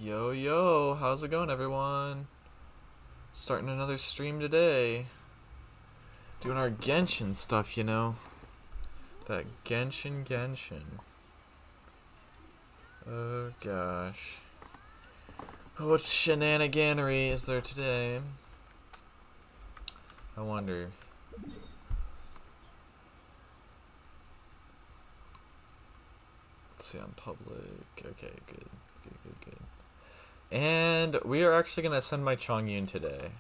Yo, yo, how's it going, everyone? Starting another stream today. Doing our Genshin stuff, you know. That Genshin. Oh, gosh. What shenaniganery is there today? I wonder. Let's see, on public. Okay, good. And we are actually going to send my Chongyun today.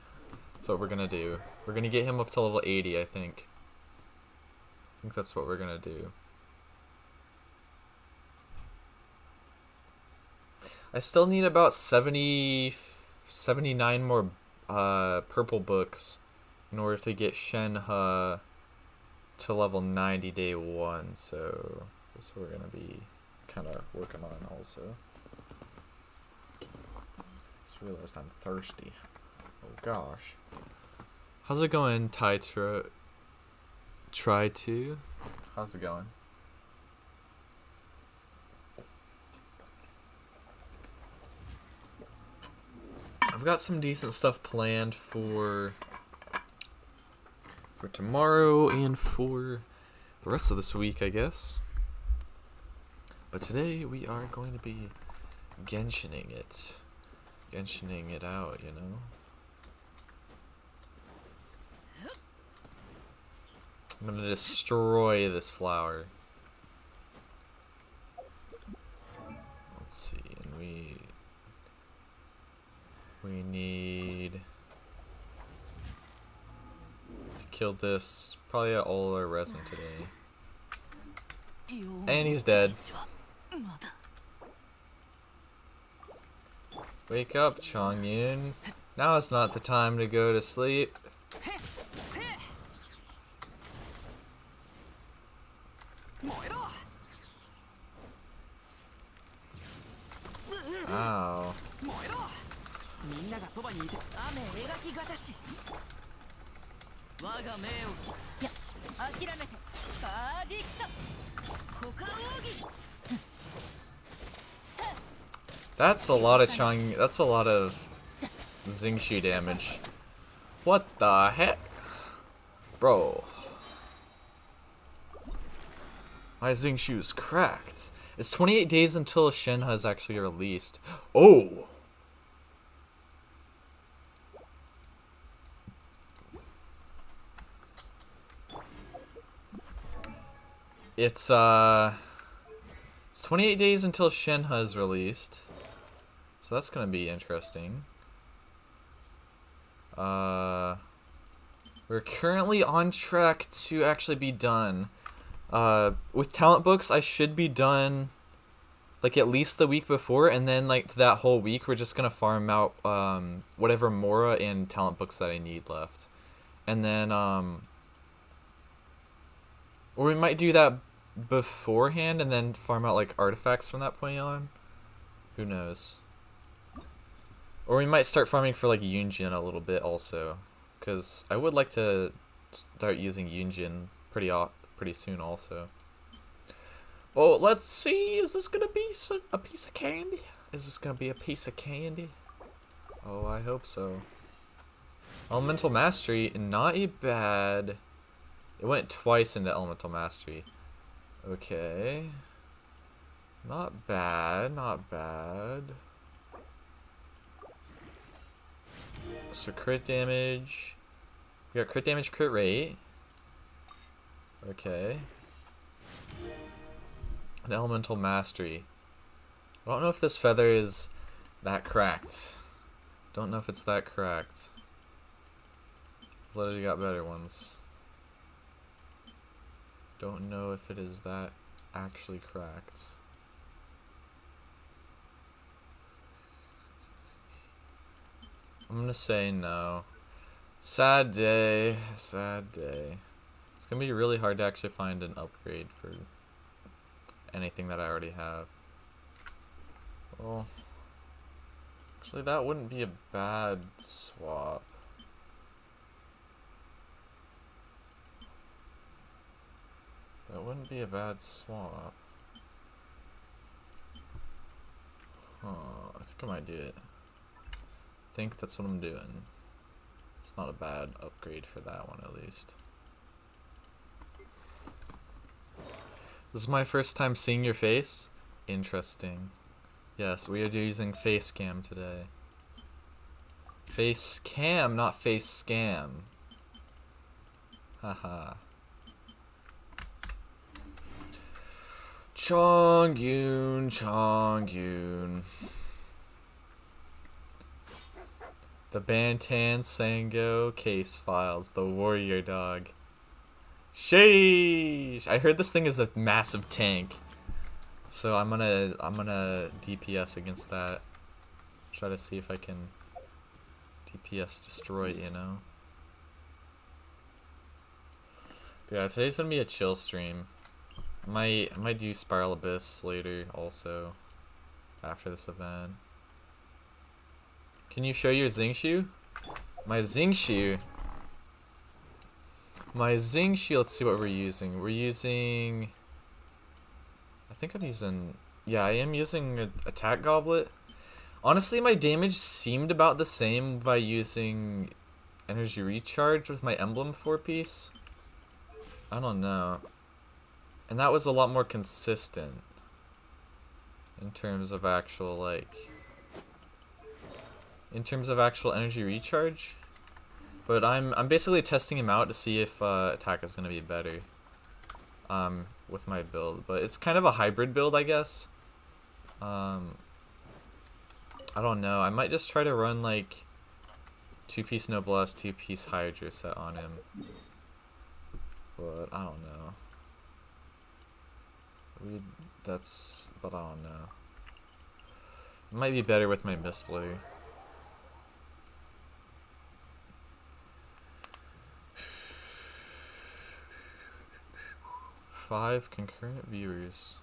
That's what we're going to do. We're going to get him up to level 80, I think. I think that's what we're going to do. I still need about 79 more purple books in order to get Shenhe to level 90 day 1. So that's what we're going to be kind of working on also. Just realized I'm thirsty. Oh gosh. How's it going, Try to? How's it going? I've got some decent stuff planned for tomorrow and for the rest of this week, I guess. But today we are going to be Genshining it out, you know. I'm gonna destroy this flower. Let's see, and we need to kill this. Probably all our resin today. And he's dead. Wake up, Chongyun. Now is not the time to go to sleep. Ow. That's a lot of that's a lot of Xingqiu damage. What the heck? Bro. My Xingqiu is cracked. It's 28 days until Shenhe is actually released. Oh! It's 28 days until Shenhe is released. So that's gonna be interesting. We're currently on track to actually be done. With talent books, I should be done like at least the week before, and then like that whole week we're just gonna farm out whatever Mora and talent books that I need left. And then or we might do that beforehand and then farm out like artifacts from that point on. Who knows? Or we might start farming for like Yunjin a little bit also, because I would like to start using Yunjin pretty soon also. Well, let's see. Is this gonna be a piece of candy? Is this gonna be a piece of candy? Oh, I hope so. Elemental Mastery, not bad. It went twice into Elemental Mastery. Okay. Not bad, not bad. So crit damage. We got crit damage, crit rate. Okay. An Elemental Mastery. I don't know if this feather is that cracked. Don't know if it's that cracked. Literally got better ones. Don't know if it is that actually cracked. I'm gonna say no. Sad day. Sad day. It's gonna be really hard to actually find an upgrade for anything that I already have. Well, actually that wouldn't be a bad swap. That wouldn't be a bad swap. think I might do it. I think that's what I'm doing. It's not a bad upgrade for that one, at least. This is my first time seeing your face. Interesting. Yes, we are using face cam today. Face cam, not face scam. Haha. Chongyun, Chongyun. The Bantan Sango case files. The warrior dog. Sheesh! I heard this thing is a massive tank. So I'm gonna DPS against that. Try to see if I can DPS destroy it, you know? But yeah, today's gonna be a chill stream. I might do Spiral Abyss later also. After this event. Can you show your Xingqiu? My Xingqiu. My Xingqiu, let's see what we're using. We're using... I think I'm using... Yeah, I am using an Attack Goblet. Honestly, my damage seemed about the same by using Energy Recharge with my Emblem 4-piece. I don't know. And that was a lot more consistent. In terms of actual, like... In terms of actual Energy Recharge. But I'm basically testing him out to see if attack is gonna be better with my build. But it's kind of a hybrid build, I guess. I don't know. I might just try to run like 2-piece Noblesse, 2-piece Hydra set on him. But I don't know. But I don't know. It might be better with my Mistblade. 5 concurrent viewers.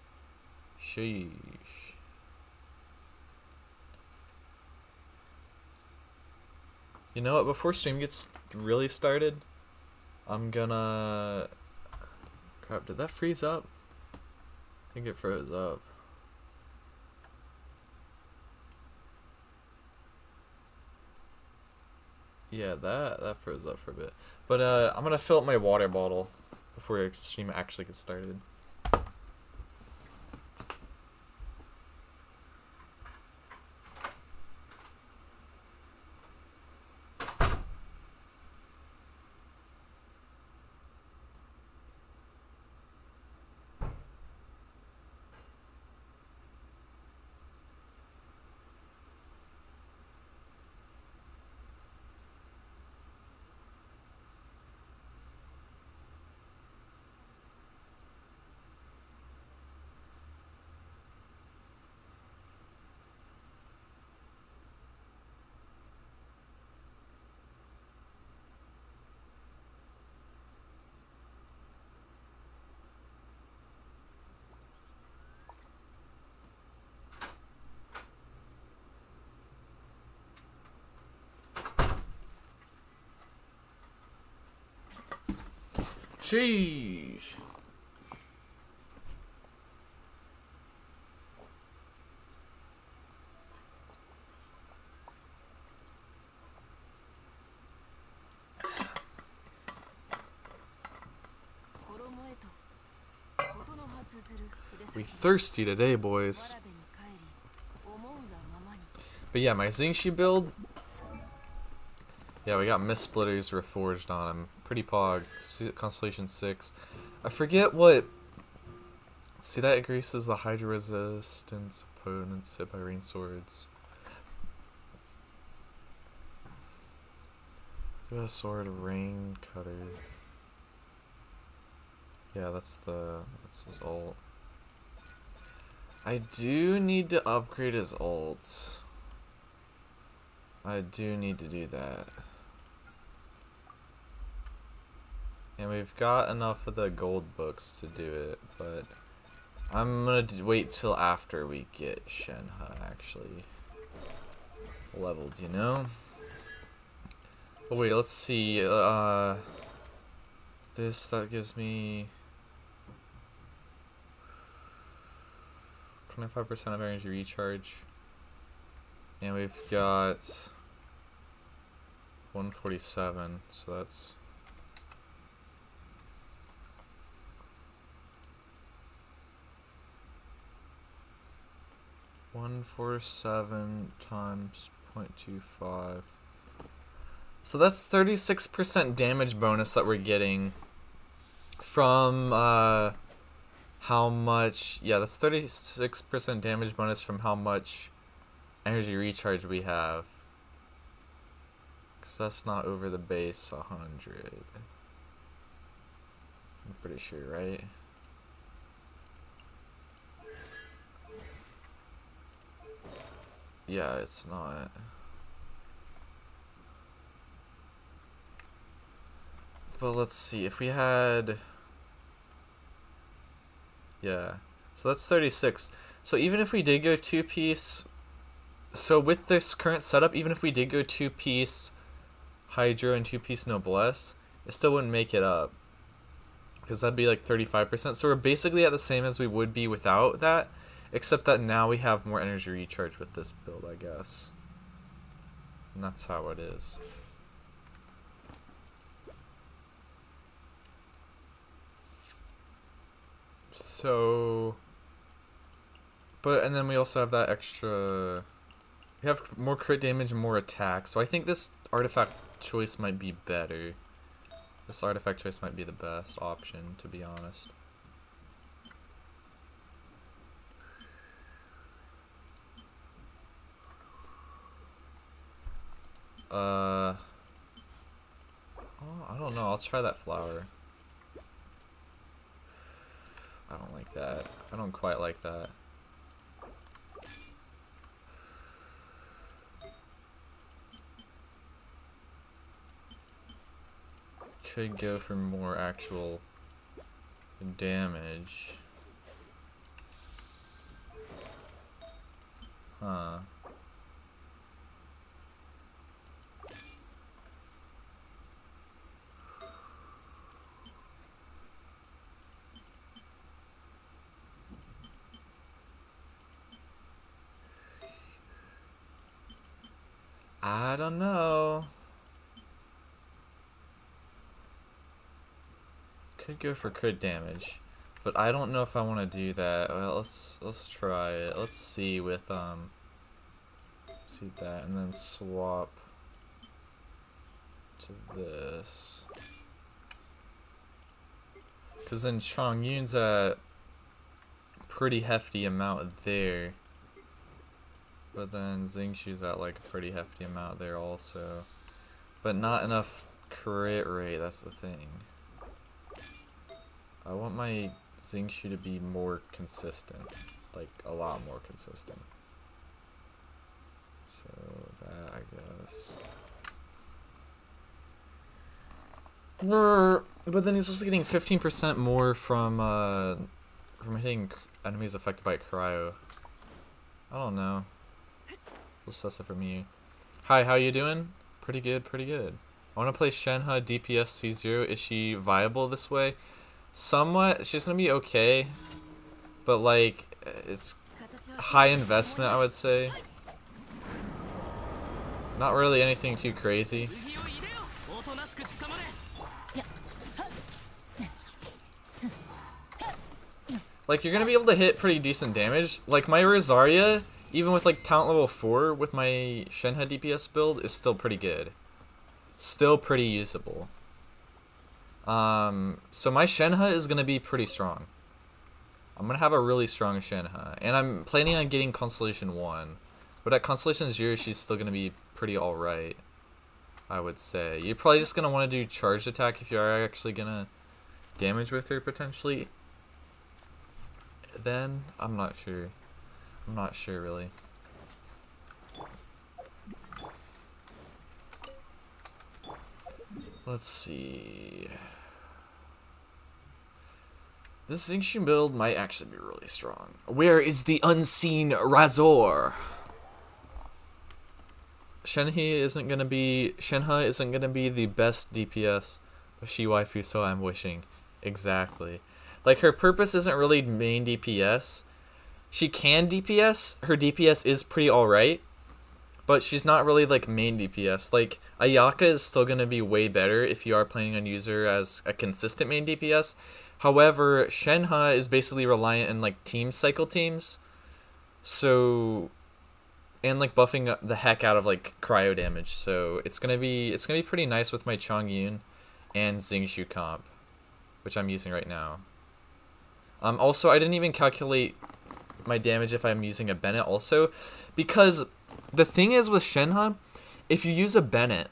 Sheesh. You know what? Before stream gets really started, I'm gonna... Crap, did that freeze up? I think it froze up. Yeah, that froze up for a bit. But I'm gonna fill up my water bottle before the stream actually gets started. Sheesh. We thirsty today, boys. But yeah, my Xingqiu build. Yeah, we got Mist Splitters reforged on him. Pretty pog. Constellation 6. I forget what... See, that increases the Hydra resistance opponents hit by rain swords. Yeah, sword, rain cutter. Yeah, that's his ult. I do need to upgrade his ult. I do need to do that. And we've got enough of the gold books to do it, but I'm gonna wait till after we get Shenhe actually leveled, you know? But wait, let's see. That gives me 25% of energy recharge. And we've got 147, so that's... $147 times 0.25. So that's 36% damage bonus that we're getting from how much... Yeah, that's 36% damage bonus from how much energy recharge we have. Because that's not over the base 100. I'm pretty sure, right? Yeah, it's not. But let's see, if we had... Yeah, so that's 36. So even if we did go 2-piece... So with this current setup, even if we did go 2-piece Hydro and 2-piece Noblesse, it still wouldn't make it up. Because that'd be like 35%. So we're basically at the same as we would be without that. Except that now we have more energy recharge with this build, I guess. And that's how it is. So... But, and then we also have that extra... We have more crit damage and more attack. So I think this artifact choice might be better. This artifact choice might be the best option, to be honest. Oh, I don't know. I'll try that flower. I don't like that. I don't quite like that. Could go for more actual damage. Huh. I don't know. Could go for crit damage, but I don't know if I want to do that. Well, let's try it. Let's see with see that, and then swap to this. Cause then Chongyun's a pretty hefty amount there. But then Xingshu's at like a pretty hefty amount there also. But not enough crit rate, that's the thing. I want my Xingshu to be more consistent. Like, a lot more consistent. So, that, I guess. But then he's also getting 15% more from hitting enemies affected by cryo. I don't know. We'll suss it from you. Hi, how you doing? Pretty good, pretty good. I want to play Shenhe DPS C0. Is she viable this way? Somewhat. She's gonna be okay. But, like, it's high investment, I would say. Not really anything too crazy. Like, you're gonna be able to hit pretty decent damage. Like, my Rosaria, even with, like, talent level 4 with my Shenhe DPS build, is still pretty good. Still pretty usable. So my Shenhe is gonna be pretty strong. I'm gonna have a really strong Shenhe. And I'm planning on getting Constellation 1. But at Constellation 0, she's still gonna be pretty alright, I would say. You're probably just gonna want to do charged attack if you are actually gonna damage with her, potentially. Then, I'm not sure. I'm not sure, really. Let's see. This Xingshu build might actually be really strong. Where is the unseen Razor? Shenhe isn't gonna be the best DPS of Shi Waifu, so I'm wishing. Exactly. Like, her purpose isn't really main DPS. She can DPS. Her DPS is pretty alright. but she's not really like main DPS. Like Ayaka is still gonna be way better if you are planning on using her as a consistent main DPS. However, Shenhe is basically reliant on like team cycle teams, so and like buffing the heck out of like cryo damage. So it's gonna be pretty nice with my Chongyun and Xingqiu comp, which I'm using right now. Also, I didn't even calculate my damage if I'm using a Bennett also, because the thing is with Shenhe, if you use a Bennett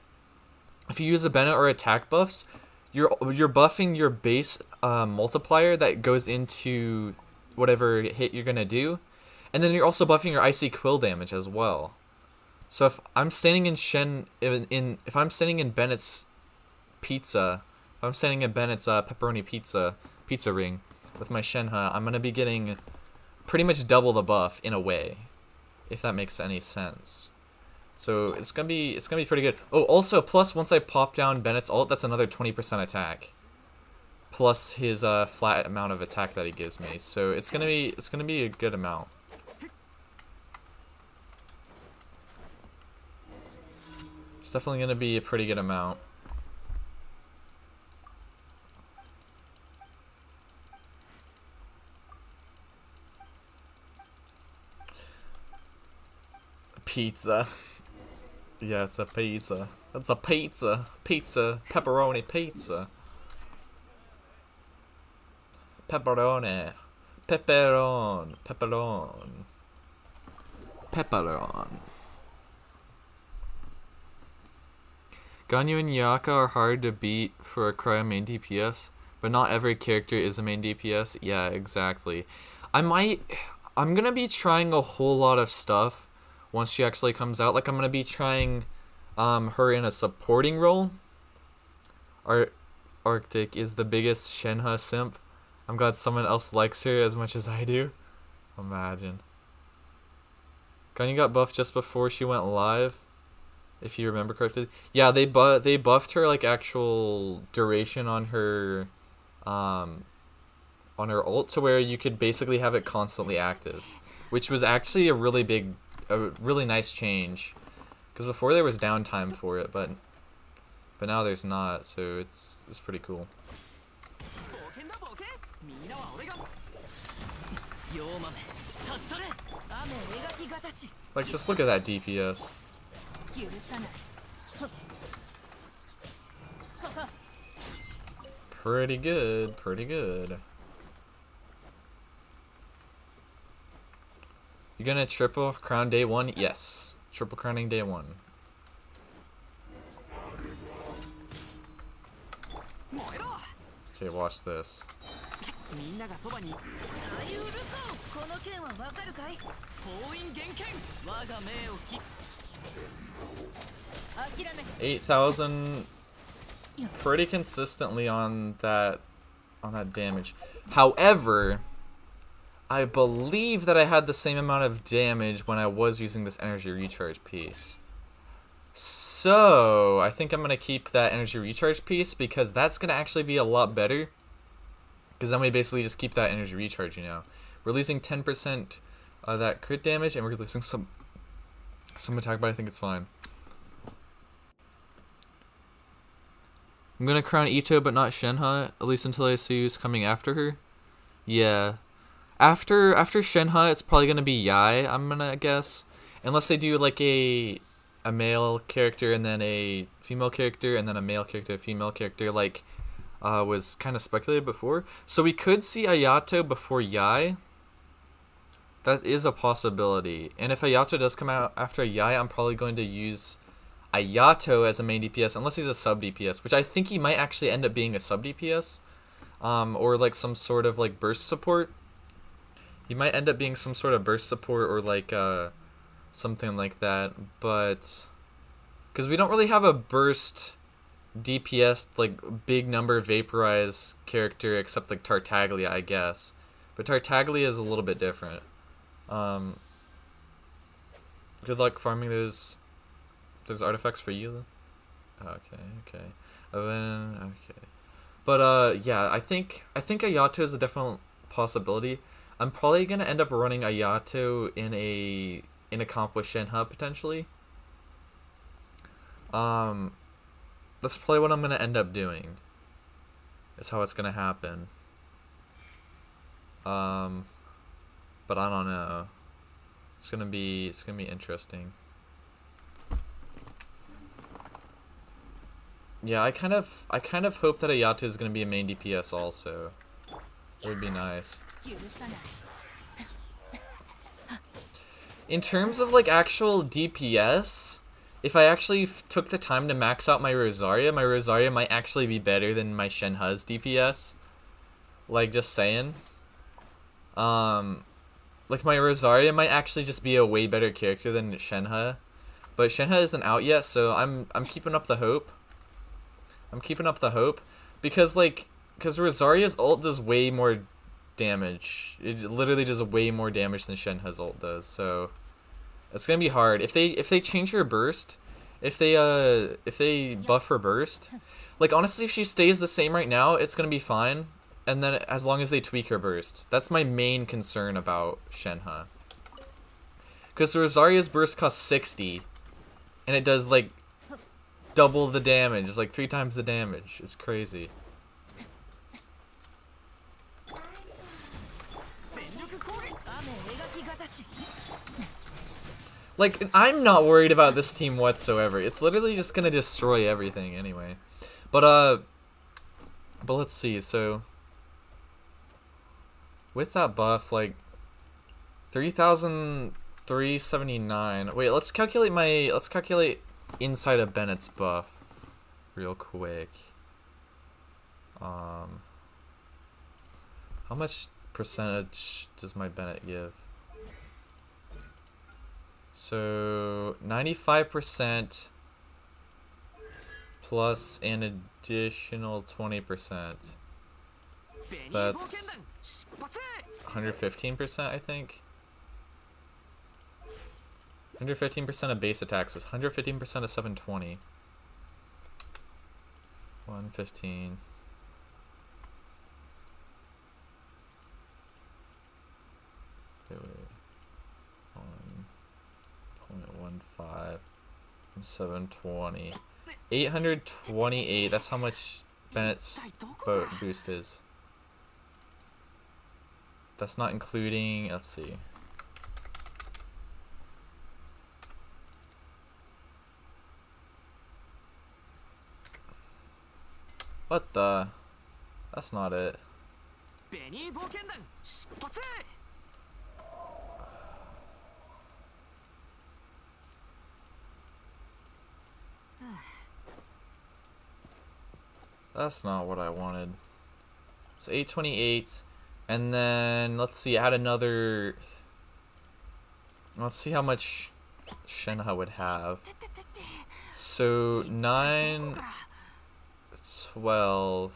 or attack buffs, you're buffing your base multiplier that goes into whatever hit you're gonna do, and then you're also buffing your icy quill damage as well. So if I'm standing if I'm standing in Bennett's pizza, if I'm standing in Bennett's pepperoni pizza ring with my Shenhe, I'm gonna be getting pretty much double the buff in a way, if that makes any sense. So it's gonna be pretty good. Oh, also plus once I pop down Bennett's ult, that's another 20% attack, plus his flat amount of attack that he gives me. So it's gonna be a good amount. It's definitely gonna be a pretty good amount. Pizza. Yeah, it's a pizza. It's a pizza. Pizza. Pepperoni pizza. Pepperoni. Pepperon. Pepperon. Pepperon. Ganyu and Yaka are hard to beat for a cryo main DPS, but not every character is a main DPS. Yeah, exactly. I'm gonna be trying a whole lot of stuff once she actually comes out. Like, I'm gonna be trying her in a supporting role. Arctic is the biggest Shenhe simp. I'm glad someone else likes her as much as I do. Imagine. Ganyu got buffed just before she went live, if you remember correctly. Yeah, they buffed her like actual duration on her ult to where you could basically have it constantly active, which was actually a really nice change, because before there was downtime for it, but now there's not, so it's pretty cool. Like, just look at that DPS. Pretty good, pretty good. You gonna triple crown day one? Yes. Triple crowning day one. Okay, watch this. $8,000 pretty consistently on that damage. However, I believe that I had the same amount of damage when I was using this energy recharge piece. So I think I'm going to keep that energy recharge piece, because that's going to actually be a lot better. Because then we basically just keep that energy recharge, you know. We're losing 10% of that crit damage, and we're losing some attack, but I think it's fine. I'm going to crown Ito, but not Shenhe, at least until I see who's coming after her. Yeah. After Shenhe, it's probably going to be Yai, I'm going to guess. Unless they do like a male character and then a female character and then a male character, a female character, like was kind of speculated before. So we could see Ayato before Yai. That is a possibility. And if Ayato does come out after Yai, I'm probably going to use Ayato as a main DPS, unless he's a sub DPS, which I think he might actually end up being a sub DPS, or like some sort of like burst support. He might end up being some sort of burst support or like something like that, but because we don't really have a burst DPS like big number vaporize character except like Tartaglia, I guess. But Tartaglia is a little bit different. Good luck farming those artifacts for you. Okay. Okay. But yeah, I think Ayato is a definite possibility. I'm probably gonna end up running Ayato in a comp with Shenhe potentially, That's probably what I'm gonna end up doing. Is how it's gonna happen. But I don't know. It's gonna be interesting. Yeah, I kind of hope that Ayato is gonna be a main DPS also. It would be nice. In terms of like actual DPS, if I actually took the time to max out my Rosaria might actually be better than my Shenhe's DPS. Like, just saying. Like my Rosaria might actually just be a way better character than Shenhe. But Shenhe isn't out yet, so I'm keeping up the hope. Because Rosaria's ult does way more damage. It literally does way more damage than Shenhe's ult does, so it's gonna be hard. If they change her burst, if they buff her burst, like honestly if she stays the same right now, it's gonna be fine. And then as long as they tweak her burst. That's my main concern about Shenhe. Because Rosaria's burst costs 60. And it does like double the damage. It's like 3 times the damage. It's crazy. Like, I'm not worried about this team whatsoever. It's literally just gonna destroy everything anyway. But let's see, so with that buff, like 3,379. Wait, let's calculate inside of Bennett's buff real quick. How much percentage does my Bennett give? So 95% plus an additional 20%. So that's 115%, I think. 115% of base attacks is 115% of 720. 115. Wait. 1.15 from 720. 828. That's how much Bennett's boost is. That's not including, let's see. What the? That's not it. That's not what I wanted. So 828. And then, let's see, add another... Let's see how much Shenhe would have. So, 9... 12...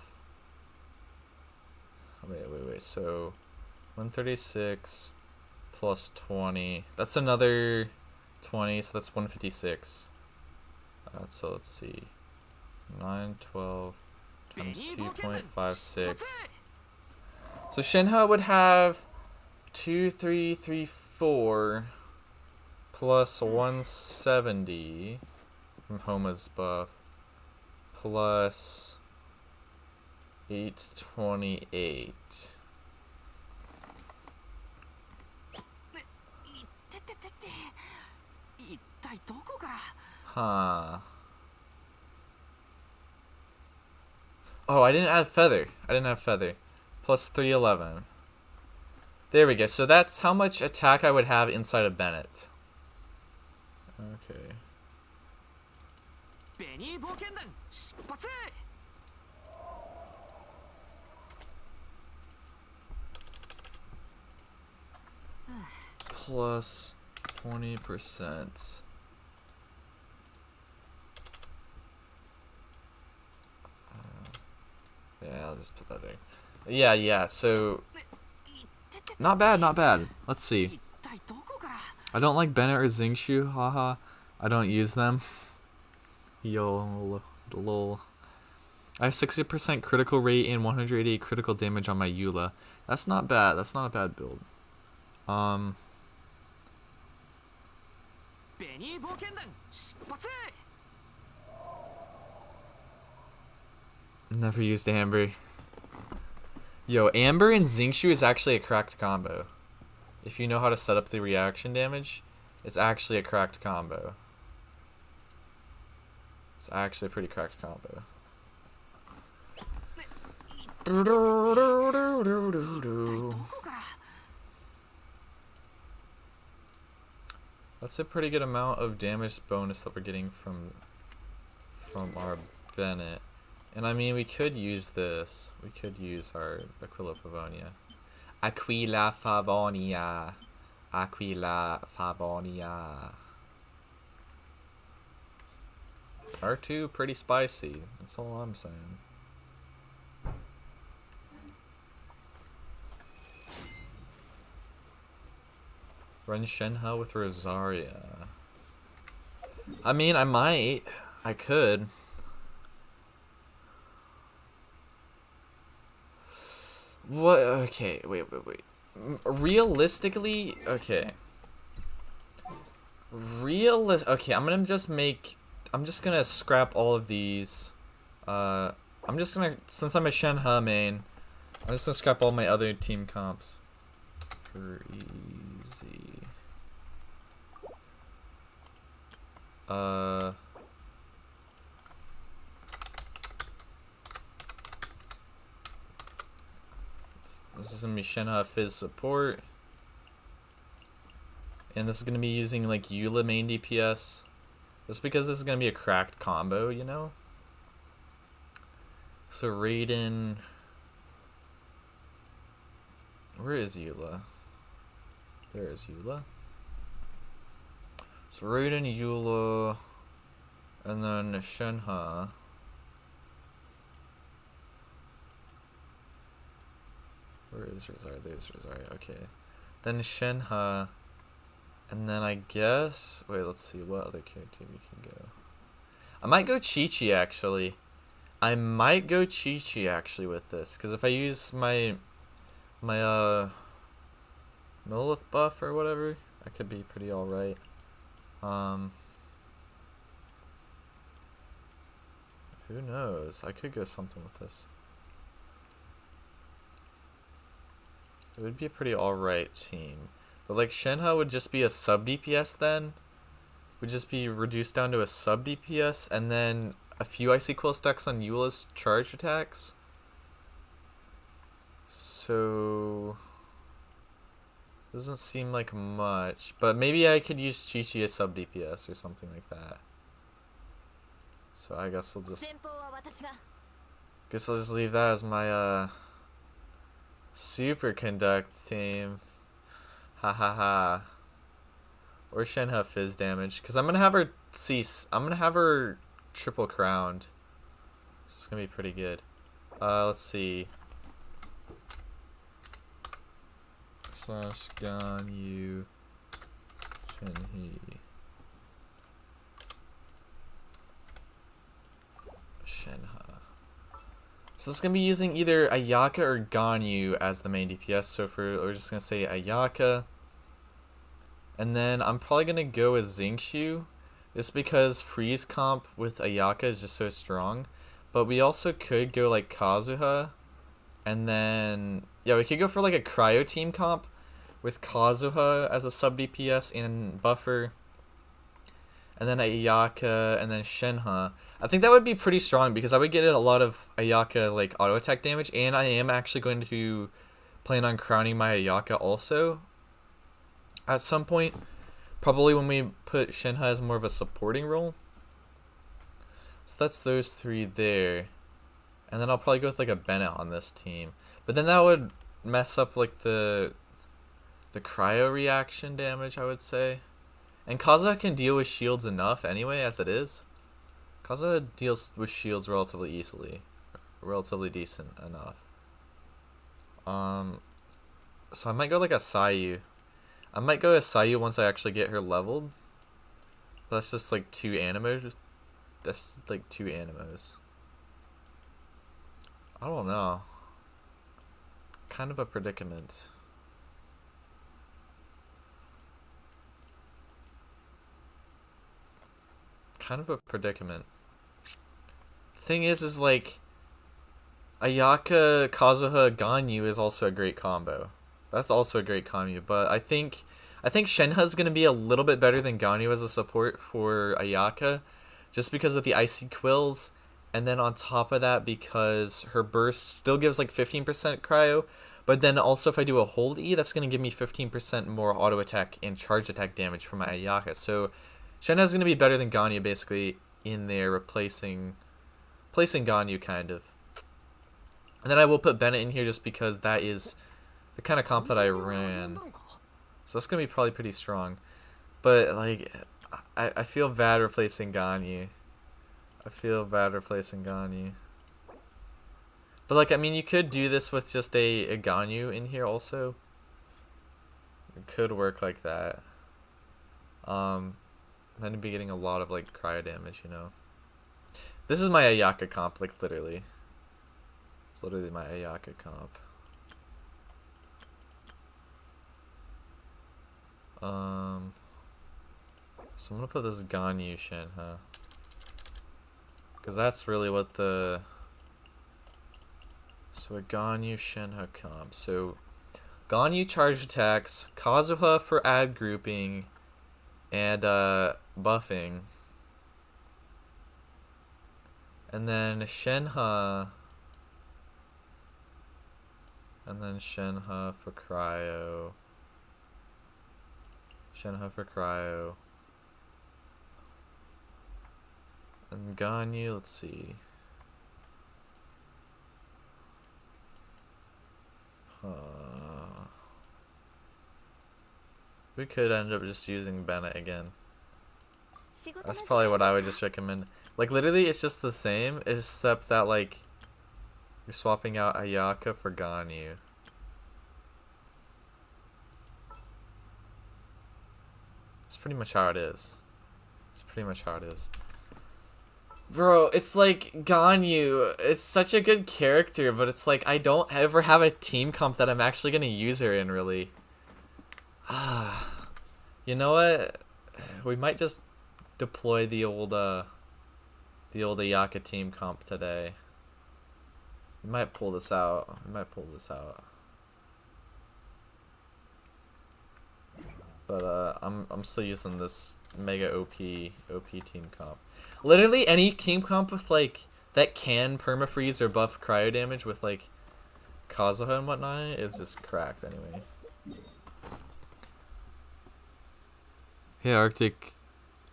Wait. So, 136 plus 20. That's another 20, so that's 156. So, let's see. 912 times 2.56. So Shenhe would have 2334 plus 170 from Homa's buff plus 828. Huh. Oh, I didn't add feather. Plus 311. There we go. So that's how much attack I would have inside of Bennett. Okay. Plus 20%. Yeah, I'll just put that there. Yeah, so... Not bad. Let's see. I don't like Bennett or Xingqiu, haha. I don't use them. Yo, lol. I have 60% critical rate and 188 critical damage on my Eula. That's not bad. That's not a bad build. Never used Amber. Yo, Amber and Xingqiu is actually a cracked combo. If you know how to set up the reaction damage, it's actually a cracked combo. It's actually a pretty cracked combo. That's a pretty good amount of damage bonus that we're getting from our Bennett. And I mean, we could use this. We could use our Aquila Favonia. Aquila Favonia. Aquila Favonia. R2 pretty spicy. That's all I'm saying. Run Shenhe with Rosaria. I mean, I might. I could. What? Okay, wait. Realistically, okay. Okay, I'm just gonna scrap all of these. I'm just gonna, since I'm a Shenhe main, I'm just gonna scrap all my other team comps. Crazy. This is gonna be Shenhe Fizz support. And this is gonna be using like Eula main DPS. Just because this is gonna be a cracked combo, you know? So Raiden. Where is Eula? There is Eula. So Raiden, Eula, and then Shenhe. Where is Rosaria? There's Rosaria. Okay. Then Shenhe, and then I guess. Wait, let's see what other character we can go. I might go Chi-Chi actually. I might go Chi-Chi actually with this, because if I use my Millith buff or whatever, I could be pretty alright. Who knows? I could go something with this. It would be a pretty alright team. But like Shenhe would just be a sub DPS then. Would just be reduced down to a sub DPS and then a few Icy Quill stacks on Eula's charge attacks. So doesn't seem like much. But maybe I could use Chi-Chi as sub DPS or something like that. So I guess I'll just leave that as my super conduct team. Ha ha ha. Or Shenhe Fizz damage. Because I'm gonna have her cease. I'm gonna have her triple crowned. So it's gonna be pretty good. Let's see. Slash Ganyu Shenhe. So this is gonna be using either Ayaka or Ganyu as the main DPS. So we're just gonna say Ayaka. And then I'm probably gonna go with Xingqiu, just because freeze comp with Ayaka is just so strong. But we also could go like Kazuha, and then yeah, we could go for like a cryo team comp with Kazuha as a sub DPS and buffer, and then Ayaka, and then Shenhe. I think that would be pretty strong because I would get a lot of Ayaka like auto attack damage, and I am actually going to plan on crowning my Ayaka also at some point, probably when we put Shenhe as more of a supporting role. So that's those three there, and then I'll probably go with like a Bennett on this team, but then that would mess up like the cryo reaction damage, I would say. And Kazuha can deal with shields enough anyway, as it is. Kazuha deals with shields relatively easily, relatively decent enough. So I might go like a Sayu. I might go as Sayu once I actually get her leveled. That's just like two animos. That's like two animos. I don't know. Kind of a predicament. Thing is like, Ayaka, Kazuha, Ganyu is also a great combo. That's also a great combo, but I think Shenhe's gonna be a little bit better than Ganyu as a support for Ayaka, just because of the icy quills, and then on top of that, because her burst still gives like 15% cryo, but then also if I do a hold E, that's gonna give me 15% more auto attack and charge attack damage for my Ayaka. So Shenhe's gonna be better than Ganyu basically in there, replacing Ganyu kind of. And then I will put Bennett in here just because that is the kind of comp that I ran. So it's going to be probably pretty strong. But, like, I feel bad replacing Ganyu. I feel bad replacing Ganyu. But, like, I mean, you could do this with just a Ganyu in here also. It could work like that. Then you'd be getting a lot of, like, cryo damage, you know. This is my Ayaka comp, like, literally. It's literally my Ayaka comp. So I'm gonna put this Ganyu Shenhe, because that's really what the. So a Ganyu Shenhe comp. So Ganyu charge attacks, Kazuha for ad grouping, and buffing, and then Shenhe. And then Shenhe for cryo. Shenhe for cryo. And Ganyu, let's see. We could end up just using Bennett again. That's probably what I would just recommend. Like, literally, it's just the same, except that, like, you're swapping out Ayaka for Ganyu. It's pretty much how it is. It's pretty much how it is. Bro, it's like Ganyu. It's such a good character, but it's like I don't ever have a team comp that I'm actually gonna use her in, really. You know what? We might just deploy the old Ayaka team comp today. We might pull this out. We might pull this out. But I'm still using this mega OP team comp. Literally any team comp with like that can permafreeze or buff cryo damage with like Kazuha and whatnot is just cracked anyway. Hey Arctic,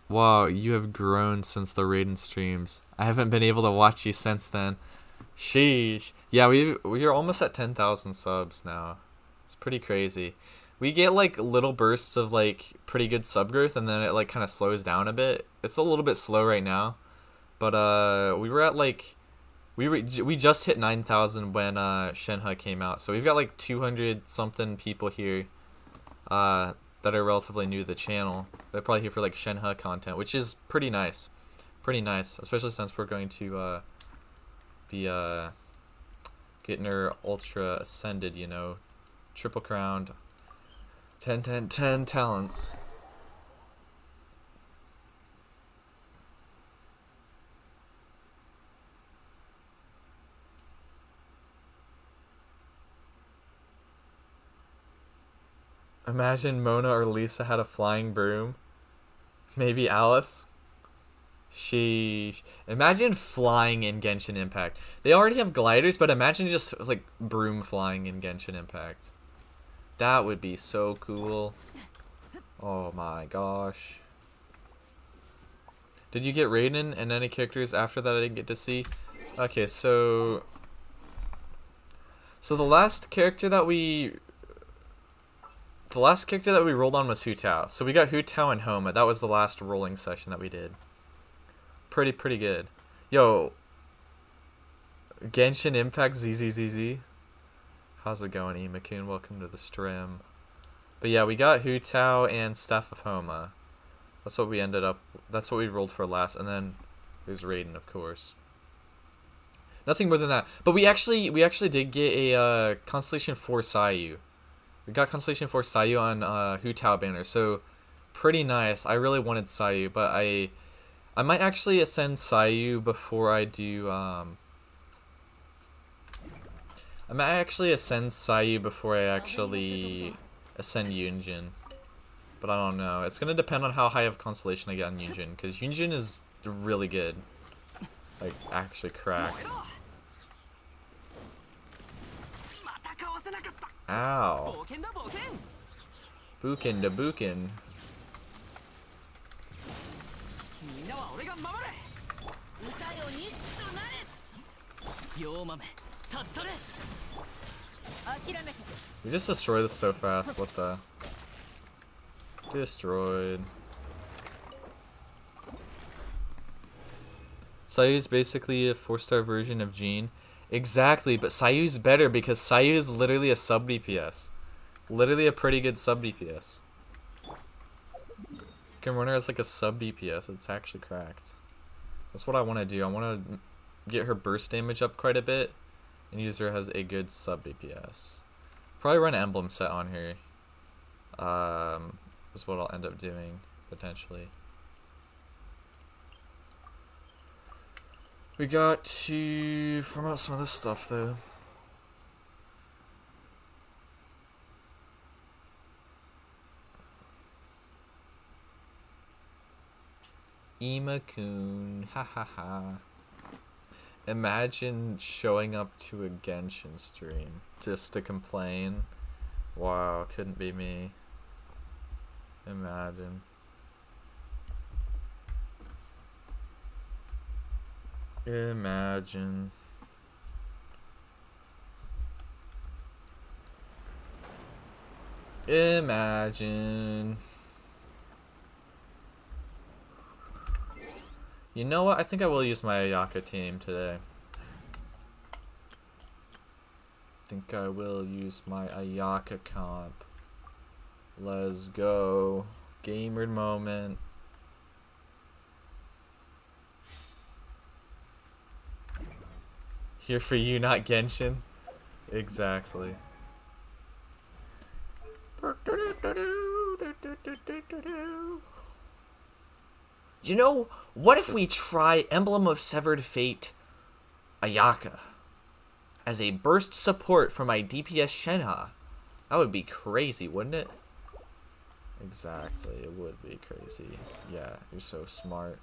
wow, you have grown since the Raiden streams. I haven't been able to watch you since then. Sheesh. Yeah, we're almost at 10,000 subs now. It's pretty crazy. We get like little bursts of like pretty good sub growth, and then it like kind of slows down a bit. It's a little bit slow right now, but we were at like we just hit 9,000 when Shenhe came out. So we've got like 200 something people here that are relatively new to the channel. They're probably here for like Shenhe content, which is pretty nice. Pretty nice, especially since we're going to be getting her ultra ascended, you know, triple crowned. 10, 10, 10 talents. Imagine Mona or Lisa had a flying broom. Maybe Alice. Sheesh. Imagine flying in Genshin Impact. They already have gliders, but imagine just like broom flying in Genshin Impact. That would be so cool. Oh my gosh. Did you get Raiden and any characters after that I didn't get to see? Okay, so the last character that we rolled on was Hu Tao. So we got Hu Tao and Homa. That was the last rolling session that we did. Pretty good. Yo, Genshin Impact ZZZZ. How's it going, Imakun? Welcome to the stream. But yeah, we got Hu Tao and Staff of Homa. That's what we ended up. That's what we rolled for last, and then there's Raiden, of course. Nothing more than that. But we actually did get a Constellation 4 Sayu. We got Constellation 4 Sayu on Hu Tao banner, so pretty nice. I really wanted Sayu, but I might actually ascend Sayu before I do I might actually ascend Sayu before I actually ascend Yunjin. But I don't know. It's gonna depend on how high of constellation I get on Yunjin, because Yunjin is really good. Like, actually cracked. Ow. Bukin to Bukin. We just destroyed this so fast. What the? Destroyed. Sayu's basically a 4-star version of Jean. Exactly, but Sayu's better because Sayu is literally a sub DPS. Literally a pretty good sub DPS. Kimurner is like a sub DPS. It's actually cracked. That's what I want to do. I want to get her burst damage up quite a bit and use her as a good sub DPS. Probably run an emblem set on her. Is what I'll end up doing potentially. We got to farm out some of this stuff though. Ima-kun, ha ha ha. Imagine showing up to a Genshin stream just to complain. Wow, couldn't be me. Imagine. Imagine. Imagine. You know what? I think I will use my Ayaka team today. I think I will use my Ayaka comp. Let's go. Gamer moment. Here for you, not Genshin. Exactly. You know, what if we try Emblem of Severed Fate Ayaka as a burst support for my DPS Shenhe? That would be crazy, wouldn't it? Exactly, it would be crazy. Yeah, you're so smart.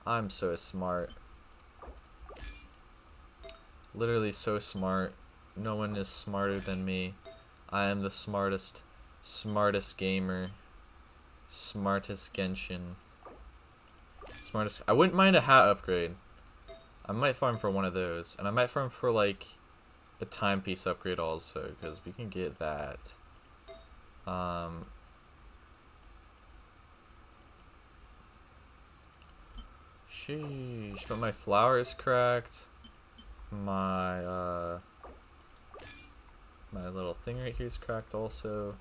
I'm so smart. Literally so smart. No one is smarter than me. I am the smartest gamer. Smartest Genshin. Smartest. I wouldn't mind a hat upgrade. I might farm for one of those. And I might farm for like a timepiece upgrade also, because we can get that. Sheesh, but my flower is cracked. My my little thing right here is cracked also.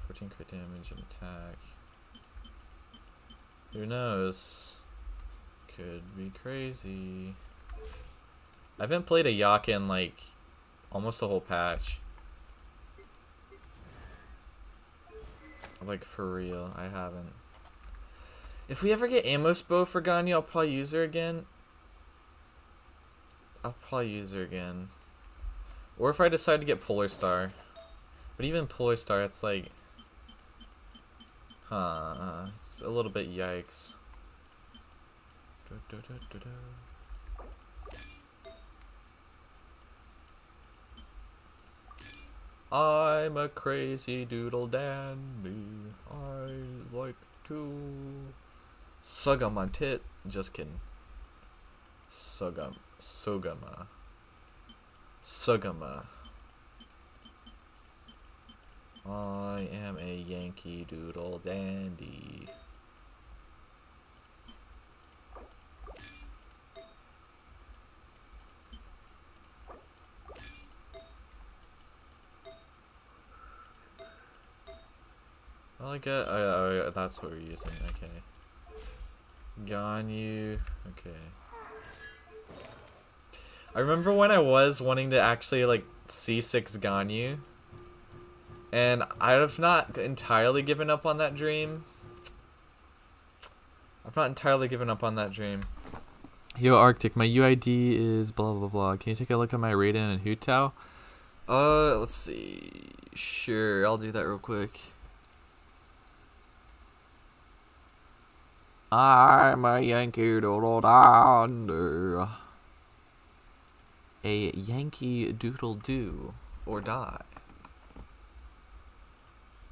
14 crit damage and attack. Who knows? Could be crazy. I haven't played a Ayaka in like almost a whole patch. Like for real, I haven't. If we ever get Amos Bow for Ganyu, I'll probably use her again. Or if I decide to get Polar Star. But even Polar Star, it's like... it's a little bit yikes. I'm a crazy doodle dandy. I like to sug on my tit. Just kidding. Sugama. I am a Yankee Doodle dandy. Well, I get. That's what we're using. Okay. Ganyu. Okay. I remember when I was wanting to actually like C6 Ganyu, and I have not entirely given up on that dream. Yo, Arctic, my UID is blah blah blah. Can you take a look at my Raiden and Hu Tao? Let's see. Sure, I'll do that real quick. I'm a Yankee Doodle Donder. A Yankee Doodle Do or die.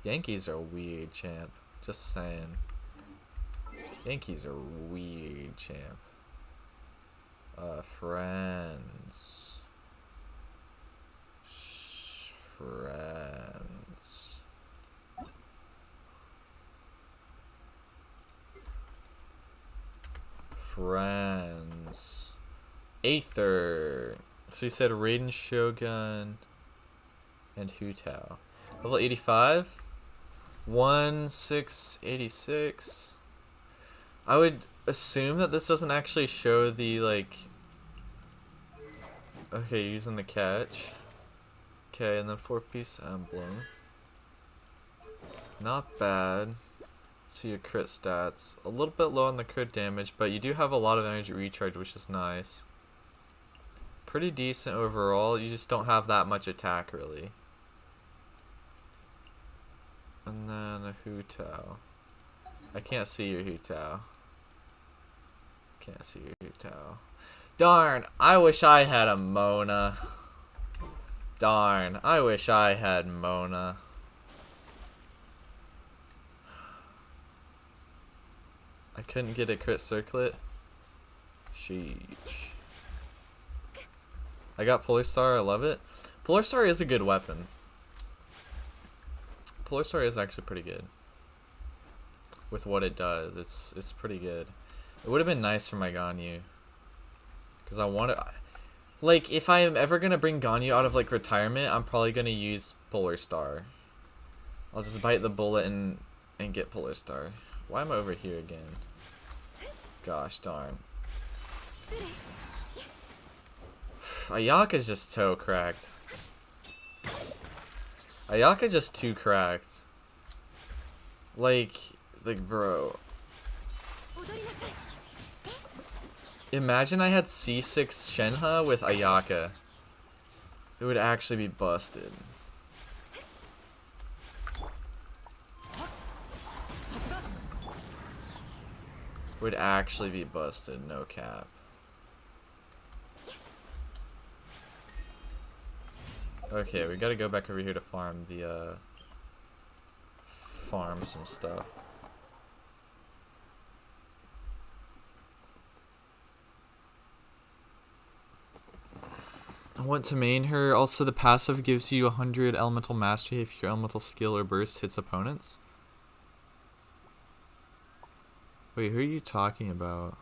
Yankees are weird, champ. Just saying. Yankees are weird, champ. Friends. Friends. Friends. Aether. So you said Raiden Shogun and Hu Tao. Level 85? 1686. I would assume that this doesn't actually show the, like... Okay, using the catch. Okay, and then 4-piece emblem. Not bad. So your crit stats. A little bit low on the crit damage, but you do have a lot of energy recharge, which is nice. Pretty decent overall, you just don't have that much attack, really. And then a Hu Tao. I can't see your Hu Tao. Can't see your Hu Tao. Darn, I wish I had a Mona. Darn, I wish I had Mona. I couldn't get a crit circlet. Sheesh. I got Polar Star, I love it. Polar Star is a good weapon. Polar Star is actually pretty good. With what it does, it's pretty good. It would have been nice for my Ganyu. Because I want to... Like, if I am ever going to bring Ganyu out of, like, retirement, I'm probably going to use Polar Star. I'll just bite the bullet and get Polar Star. Why am I over here again? Gosh darn. Ayaka's just so cracked. Ayaka just too cracked. Like, bro. Imagine I had C6 Shenhe with Ayaka. It would actually be busted. Would actually be busted, no cap. Okay, we gotta go back over here to farm the, farm some stuff. I want to main her. Also, the passive gives you 100 elemental mastery if your elemental skill or burst hits opponents. Wait, who are you talking about?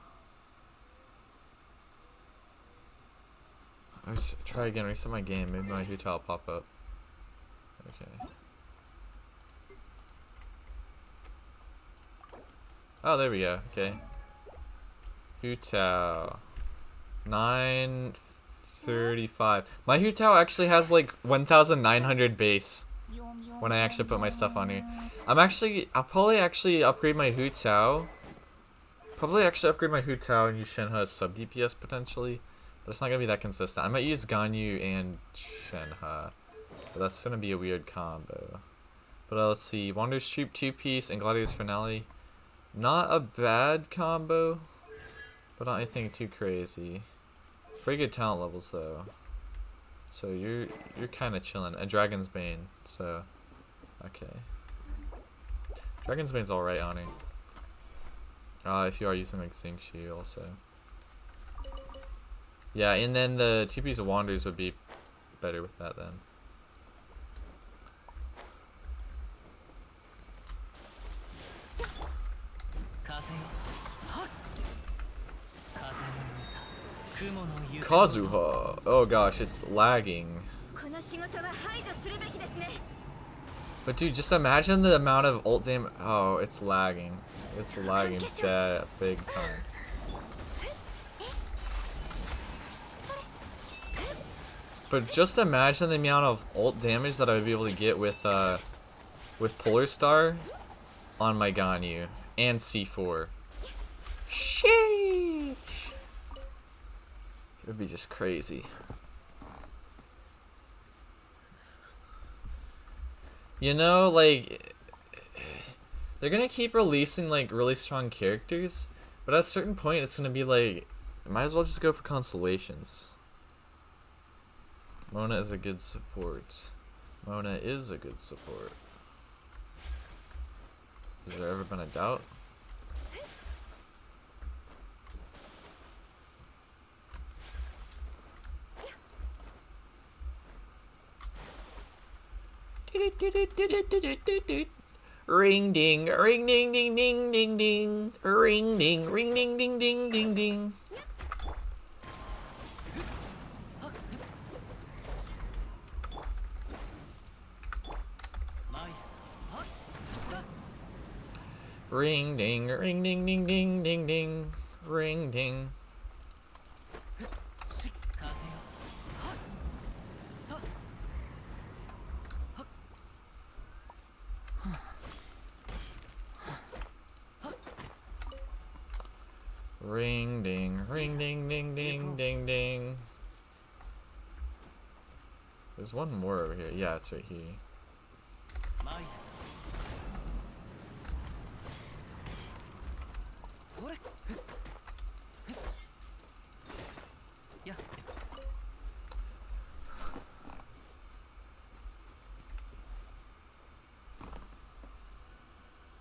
Try again, reset my game. Maybe my Hu Tao will pop up. Okay. Oh, there we go. Okay. Hu Tao. 935. My Hu Tao actually has like 1,900 base when I actually put my stuff on here. I'll probably actually upgrade my Hu Tao. Probably actually upgrade my Hu Tao and use Shenhe as sub DPS potentially. But it's not going to be that consistent. I might use Ganyu and Shenhe. But that's going to be a weird combo. But let's see. Wander's Troop 2-piece and Gladiator's Finale. Not a bad combo. But not anything too crazy. Pretty good talent levels though. So you're kind of chilling. And Dragon's Bane. So, okay. Dragon's Bane's alright on it. If you are using like Xingqiu also. Yeah, and then the 2-piece of Wanders would be better with that then. Kazuha! Oh gosh, it's lagging. But dude, just imagine the amount of ult damage. Oh, it's lagging. It's lagging that big time. But just imagine the amount of ult damage that I would be able to get with Polar Star on my Ganyu and C4. Sheesh. It'd be just crazy. You know, like, they're gonna keep releasing like really strong characters, but at a certain point it's gonna be like, might as well just go for constellations. Mona is a good support. Mona is a good support. Has there ever been a doubt? Ring ding, ring ding ding ding ding ding, ring ding, ring ding ding ding ding ding. Ring ding, ring ding ding ding ding ding, ring ding. Ring ding, ring ding ding ding ding ding. There's one more over here. Yeah, it's right here.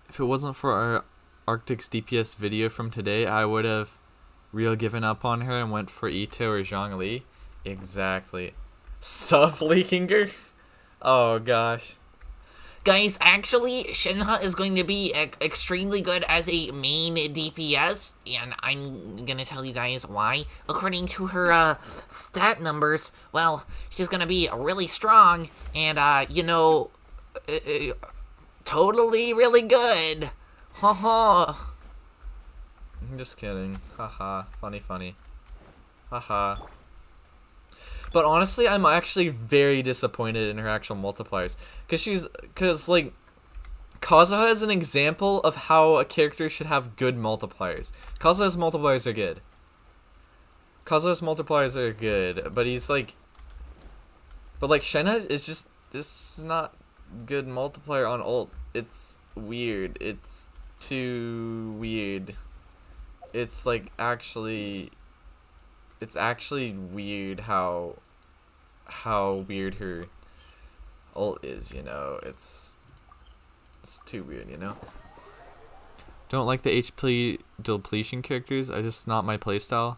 If it wasn't for our Arctic's DPS video from today, I would have real given up on her and went for Ito or Zhongli. Exactly. Sub leaking her? Oh gosh. Guys, actually, Shenhe is going to be extremely good as a main DPS, and I'm gonna tell you guys why. According to her stat numbers, well, she's gonna be really strong, and you know, totally really good. Haha. I'm just kidding. Haha. Funny, funny. Haha. But honestly, I'm actually very disappointed in her actual multipliers. Because, like, Kazuha is an example of how a character should have good multipliers. Kazuha's multipliers are good. But he's, like... But, like, Shenhe is just... This is not good multiplier on ult. It's weird. It's too weird. It's, like, actually... It's actually weird how weird her ult is, you know. It's too weird, you know. Don't like the HP depletion characters. I just not my playstyle.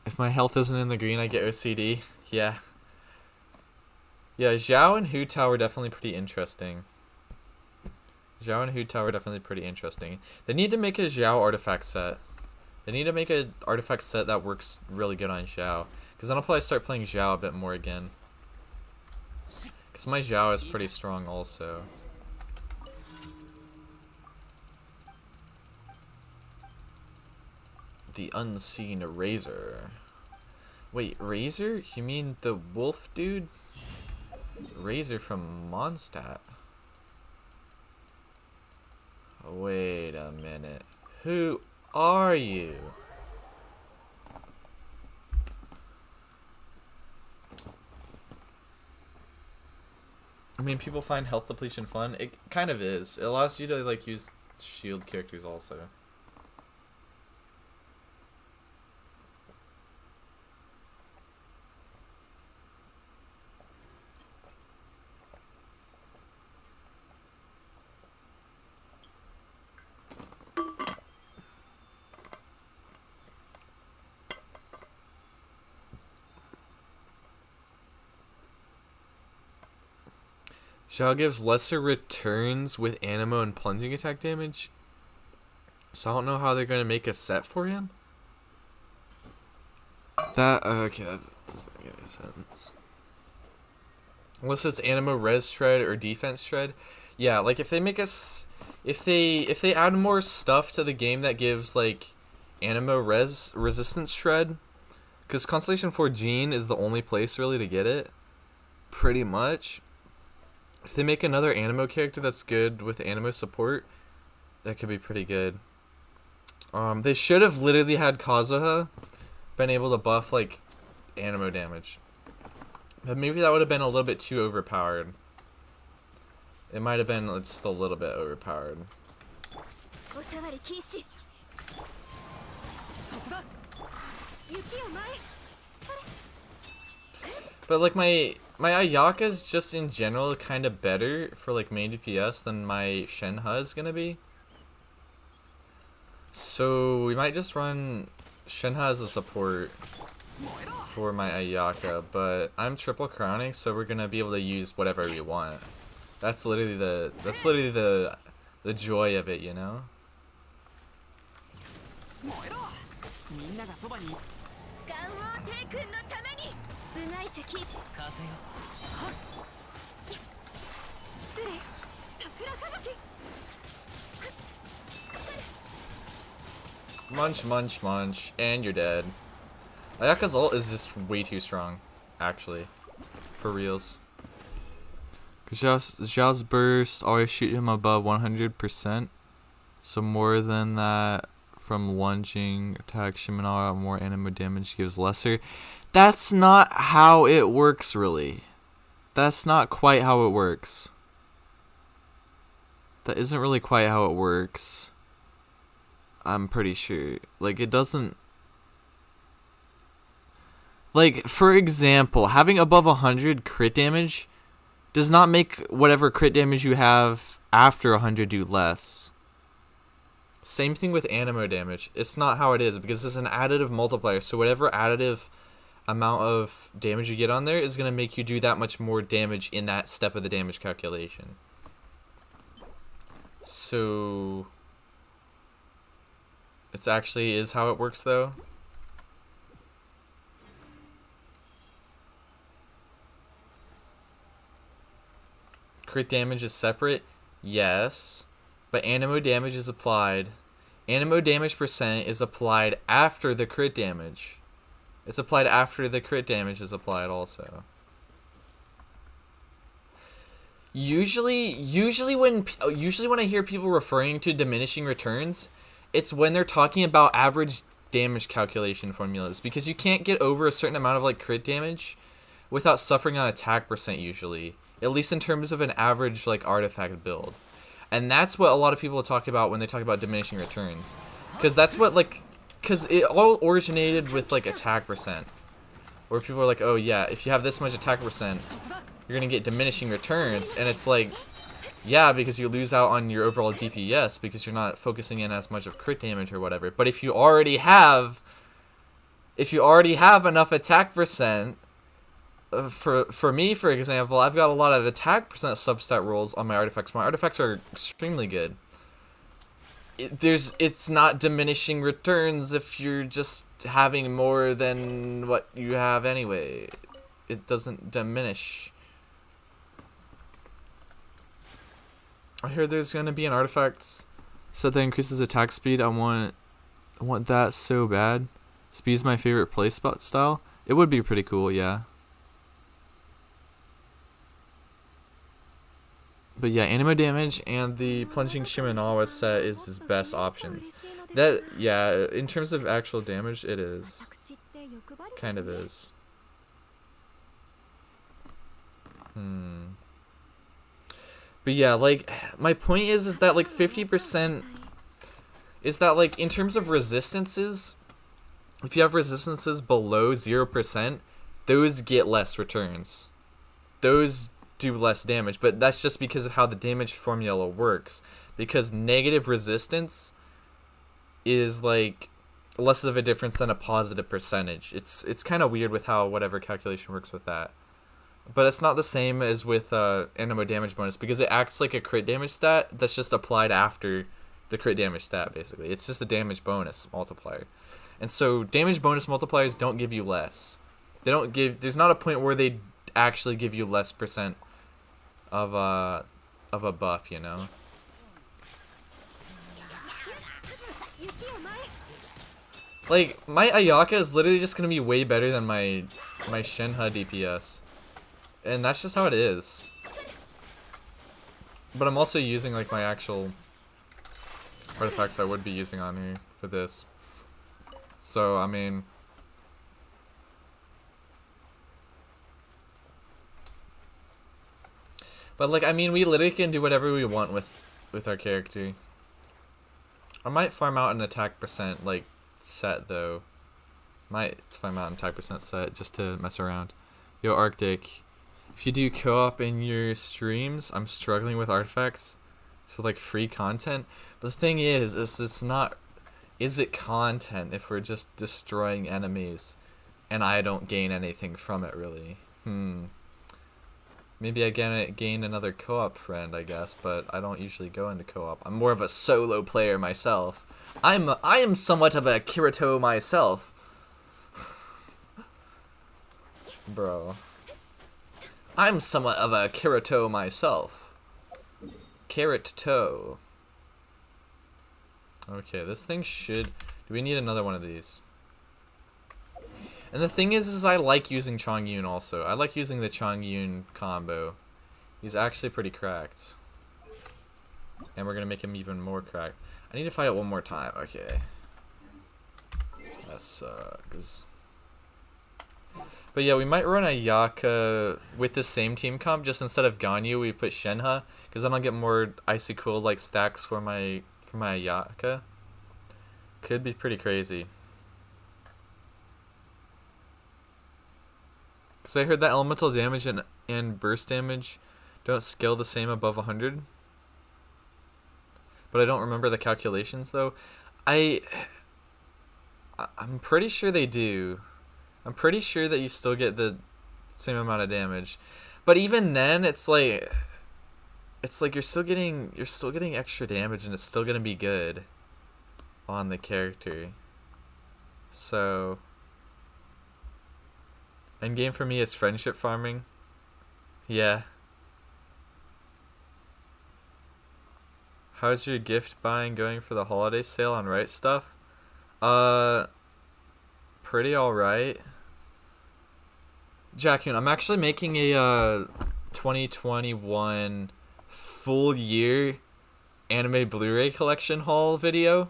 If my health isn't in the green, I get OCD. Yeah. Yeah, Zhao and Hu Tao are definitely pretty interesting. They need to make a Zhao artifact set. They need to make an artifact set that works really good on Zhao. Because then I'll probably start playing Zhao a bit more again. Because my Zhao is pretty strong also. The Unseen Razor. Wait, Razor? You mean the wolf dude? Razor from Mondstadt. Wait a minute. Who are you? I mean, people find health depletion fun. It kind of is. It allows you to, like, use shield characters also. Zhao gives lesser returns with Animo and plunging attack damage. So I don't know how they're going to make a set for him. That, okay, that doesn't make any sense. Unless it's Animo res shred or defense shred. Yeah, like if they make us, if they add more stuff to the game that gives like Animo resistance shred, because Constellation 4 Gene is the only place really to get it, pretty much. If they make another Animo character that's good with Animo support, that could be pretty good. They should have literally had Kazuha been able to buff like animo damage. But maybe that would have been a little bit too overpowered. It might have been just a little bit overpowered. But like my Ayaka is just in general kind of better for like main DPS than my Shenhe is gonna be. So we might just run Shenhe as a support for my Ayaka, but I'm triple crowning, so we're gonna be able to use whatever we want. That's literally the joy of it, you know? Munch, munch, munch, and you're dead. Ayaka's ult is just way too strong, actually. For reals. Zhao's burst always shoot him above 100%. So more than that from lunging attack Shimenawa, more animo damage gives lesser. That's not how it works, really. That's not quite how it works. That isn't really quite how it works. I'm pretty sure. Like, it doesn't... Like, for example, having above 100 crit damage does not make whatever crit damage you have after 100 do less. Same thing with animo damage. It's not how it is, because it's an additive multiplier. So whatever additive amount of damage you get on there is going to make you do that much more damage in that step of the damage calculation. So... It actually is how it works, though. Crit damage is separate? Yes. But animo damage is applied. Animo damage percent is applied after the crit damage. It's applied after the crit damage is applied also. Usually when I hear people referring to diminishing returns, it's when they're talking about average damage calculation formulas, because you can't get over a certain amount of like crit damage without suffering on attack percent usually, at least in terms of an average like artifact build. And that's what a lot of people talk about when they talk about diminishing returns, because that's what because it all originated with like attack percent, where people are like, oh yeah, if you have this much attack percent, you're gonna get diminishing returns, and it's like, yeah, because you lose out on your overall DPS because you're not focusing in as much of crit damage or whatever. But if you already have enough attack percent, for me, for example, I've got a lot of attack percent substat rolls on my artifacts. My artifacts are extremely good. It's not diminishing returns if you're just having more than what you have anyway. It doesn't diminish. I heard there's gonna be an artifact set that increases attack speed. I want that so bad. Speed's my favorite play spot style. It would be pretty cool, yeah. But yeah, animo damage and the plunging Shimenawa set is his best options. That, yeah, in terms of actual damage, it is. Kind of is. But yeah, like, my point is that, like, 50% is that, like, in terms of resistances, if you have resistances below 0%, those get less returns. Those do less damage, but that's just because of how the damage formula works. Because negative resistance is, like, less of a difference than a positive percentage. It's kind of weird with how whatever calculation works with that. But it's not the same as with animo damage bonus, because it acts like a crit damage stat that's just applied after the crit damage stat, basically. It's just a damage bonus multiplier. And so damage bonus multipliers don't give you less. There's not a point where they actually give you less percent of a buff, you know? Like, my Ayaka is literally just gonna be way better than my Shenhe DPS. And that's just how it is. But I'm also using like my actual artifacts I would be using on here for this. So, I mean... But, like, I mean, we literally can do whatever we want with our character. I might farm out an attack percent, like, set, though. Might farm out an attack percent set just to mess around. Yo, Arctic. If you do co-op in your streams, I'm struggling with artifacts. So, like, free content. But the thing is it's not... Is it content if we're just destroying enemies and I don't gain anything from it, really? Maybe I gain another co-op friend, I guess, but I don't usually go into co-op. I'm more of a solo player myself. I am somewhat of a Kirito myself. Bro. I'm somewhat of a Kirito myself. Carrot toe. Okay, this thing should... Do we need another one of these? And the thing is I like using Chongyun also. I like using the Chongyun combo. He's actually pretty cracked. And we're gonna make him even more cracked. I need to fight it one more time. Okay. That sucks. But yeah, we might run a Yaka with the same team comp. Just instead of Ganyu, we put Shenhe. Because then I'll get more icy cool like stacks for my Yaka. Could be pretty crazy. Because I heard that elemental damage and burst damage don't scale the same above 100. But I don't remember the calculations though. I'm pretty sure they do. I'm pretty sure that you still get the same amount of damage. But even then it's like you're still getting extra damage and it's still gonna be good on the character. So endgame for me is friendship farming. Yeah. How's your gift buying going for the holiday sale on Right Stuff? Pretty alright. Jackoon, I'm actually making a 2021 full year anime Blu-ray collection haul video.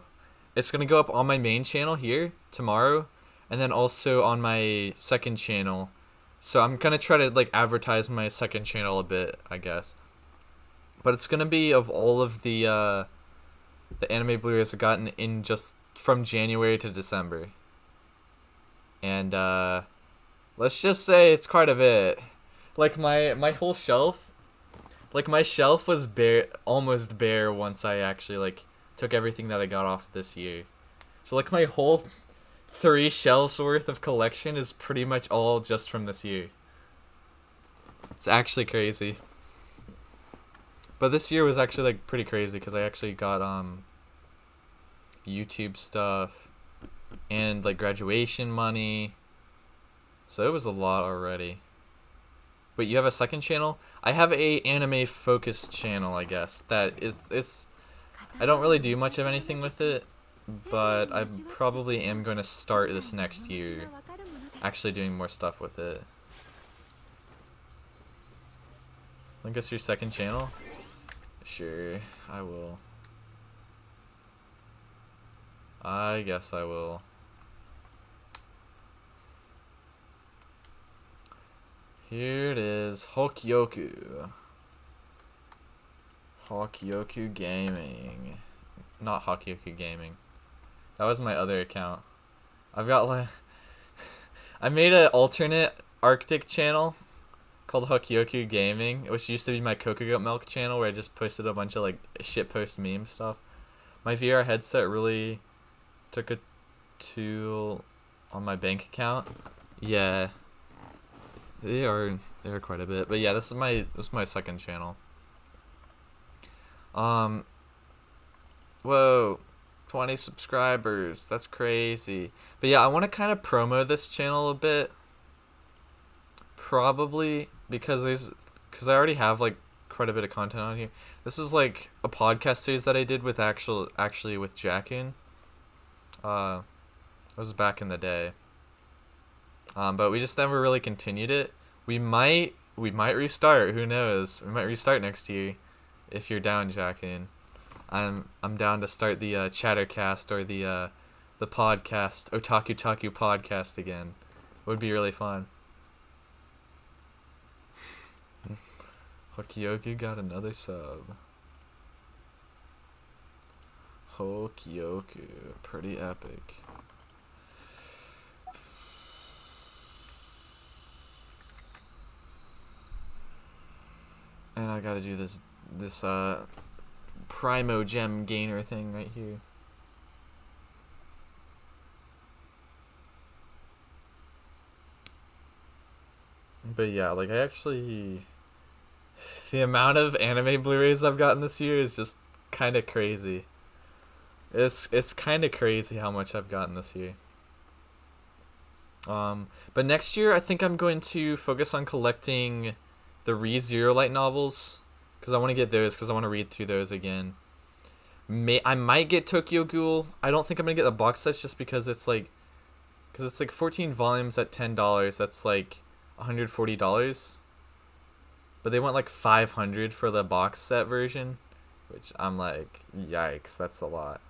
It's gonna go up on my main channel here tomorrow, and then also on my second channel. So I'm gonna try to like advertise my second channel a bit, I guess. But it's gonna be of all of the anime Blu-rays I've gotten in just from January to December. And let's just say it's quite a bit. Like my whole shelf, like my shelf was almost bare once I actually like took everything that I got off this year. So like my whole 3 shelves worth of collection is pretty much all just from this year. It's actually crazy. But this year was actually like pretty crazy because I actually got YouTube stuff and like graduation money. So it was a lot already. But you have a second channel? I have a anime focused channel, I guess. That it's I don't really do much of anything with it, but I probably am going to start this next year actually doing more stuff with it. Link us your second channel? Sure, I will. I guess I will. Here it is, Hokyoku. Hokyoku Gaming. Not Hokyoku Gaming. That was my other account. I've got like... I made an alternate Arctic channel called Hokyoku Gaming, which used to be my Coconut Milk channel where I just posted a bunch of like shitpost meme stuff. My VR headset really took a toll on my bank account. Yeah. They are quite a bit. But yeah, this is my second channel. Whoa, 20 subscribers. That's crazy. But yeah, I want to kind of promo this channel a bit. Probably because I already have like quite a bit of content on here. This is like a podcast series that I did with actually with Jackin. It was back in the day. But we just never really continued it. We might restart. Who knows? We might restart next year, if you're down, Jackin. I'm down to start the Chattercast or the the podcast, Otaku Taku podcast again. Would be really fun. Hokyoku got another sub. Hokyoku, pretty epic. And I gotta do this Primo Gem Gainer thing right here. But yeah, like I actually... The amount of anime Blu-rays I've gotten this year is just kind of crazy. It's kind of crazy how much I've gotten this year. But next year I think I'm going to focus on collecting the Re:Zero light novels, because I want to get those, because I want to read through those again. I might get Tokyo Ghoul. I don't think I'm gonna get the box sets just because it's like 14 volumes at $10. That's like $140. But they want like $500 for the box set version, which I'm like, yikes, that's a lot.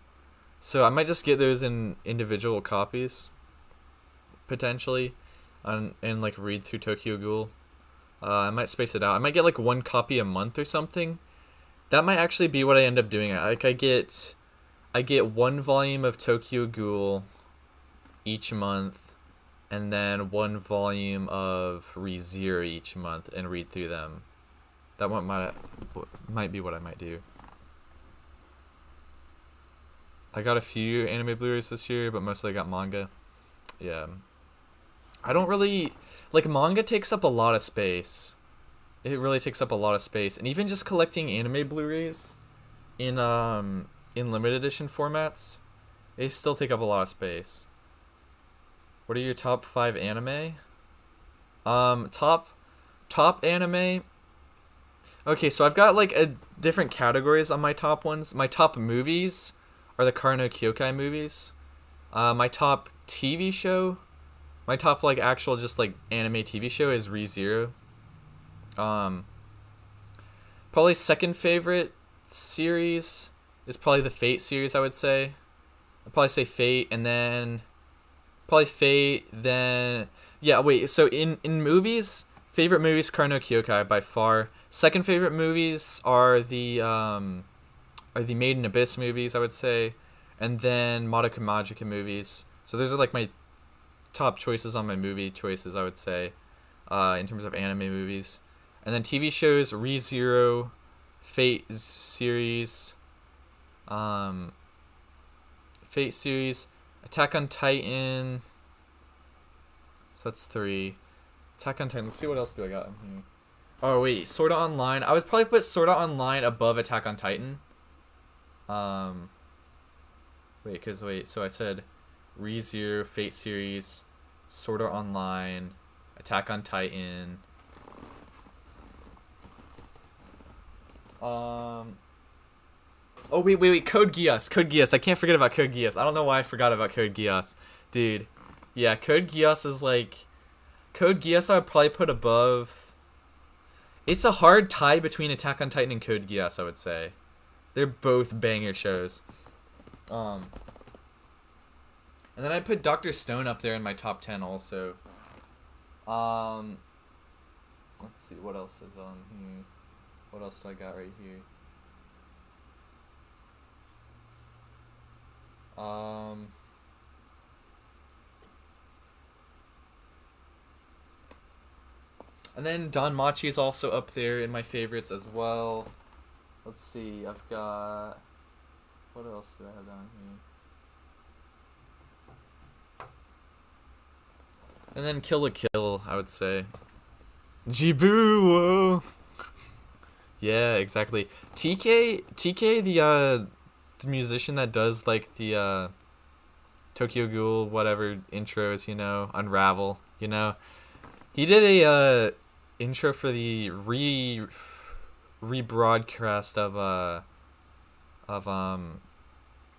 So I might just get those in individual copies, potentially, and like read through Tokyo Ghoul. I might space it out. I might get like one copy a month or something. That might actually be what I end up doing. Like I get one volume of Tokyo Ghoul each month, and then one volume of Re:Zero each month, and read through them. That one might be what I might do. I got a few anime Blu-rays this year, but mostly I got manga. Yeah. I don't really... Like, manga takes up a lot of space. It really takes up a lot of space. And even just collecting anime Blu-rays in limited edition formats, they still take up a lot of space. What are your top 5 anime? Top anime... Okay, so I've got, like, different categories on my top ones. My top movies are the Kara Kyokai movies. My top TV show... My top, like, actual just, like, anime TV show is Re:Zero. Probably second favorite series is probably the Fate series, I would say. I'd probably say Fate, and then... Probably Fate, then... Yeah, wait, so in movies, favorite movies, Kara Kyokai, by far. Second favorite movies are the Made in Abyss movies, I would say. And then Madoka Magica movies. So those are, like, my top choices on my movie choices, I would say, in terms of anime movies. And then TV shows, Re:Zero, Fate series, Attack on Titan. So that's 3. Attack on Titan. Let's see what else do I got in here. Oh wait, Sword Art Online. I would probably put Sword Art Online above Attack on Titan. So I said Re:Zero, Fate series, Sword Art Online, Attack on Titan. Oh wait, Code Geass. I can't forget about Code Geass. I don't know why I forgot about Code Geass. Dude. Yeah, Code Geass is like... Code Geass I would probably put above... It's a hard tie between Attack on Titan and Code Geass, I would say. They're both banger shows. And then I'd put Dr. Stone up there in my top 10 also. Let's see, what else is on here? What else do I got right here? And then Don Machi is also up there in my favorites as well. Let's see, I've got... What else do I have down here? And then Kill la Kill, I would say. Jibu, whoa! Yeah, exactly. TK, the musician that does, like, the, Tokyo Ghoul, whatever, intros, you know, Unravel, you know. He did a, intro for the rebroadcast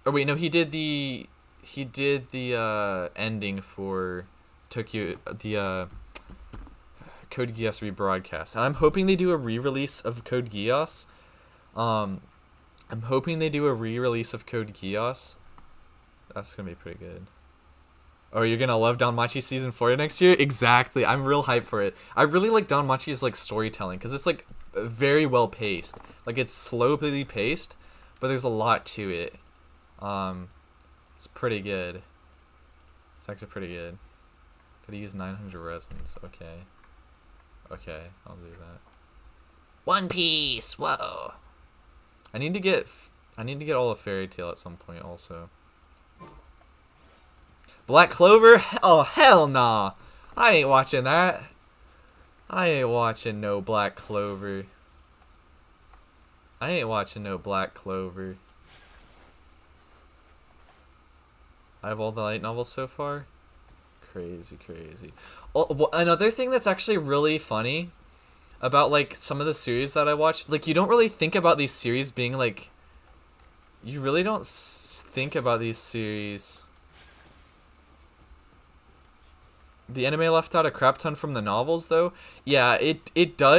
oh wait, no, he did the ending for Tokyo, the Code Geass rebroadcast. And I'm hoping they do a re-release of Code Geass. That's gonna be pretty good. Oh, you're gonna love Danmachi season 4 next year? Exactly. I'm real hyped for it. I really like Danmachi's like storytelling because it's like very well paced. Like it's slowly paced, but there's a lot to it. It's pretty good. It's actually pretty good. Gotta use 900 resins. Okay. Okay, I'll do that. One Piece. Whoa. I need to get all of Fairy Tail at some point also. Black Clover? Oh, hell nah. I ain't watching that. I ain't watching no Black Clover. I ain't watching no Black Clover. I have all the light novels so far? Crazy, crazy. Oh, another thing that's actually really funny about, like, some of the series that I watch, like, you don't really think about these series being, like... You really don't think about these series... The anime left out a crap ton from the novels, though. Yeah, it does.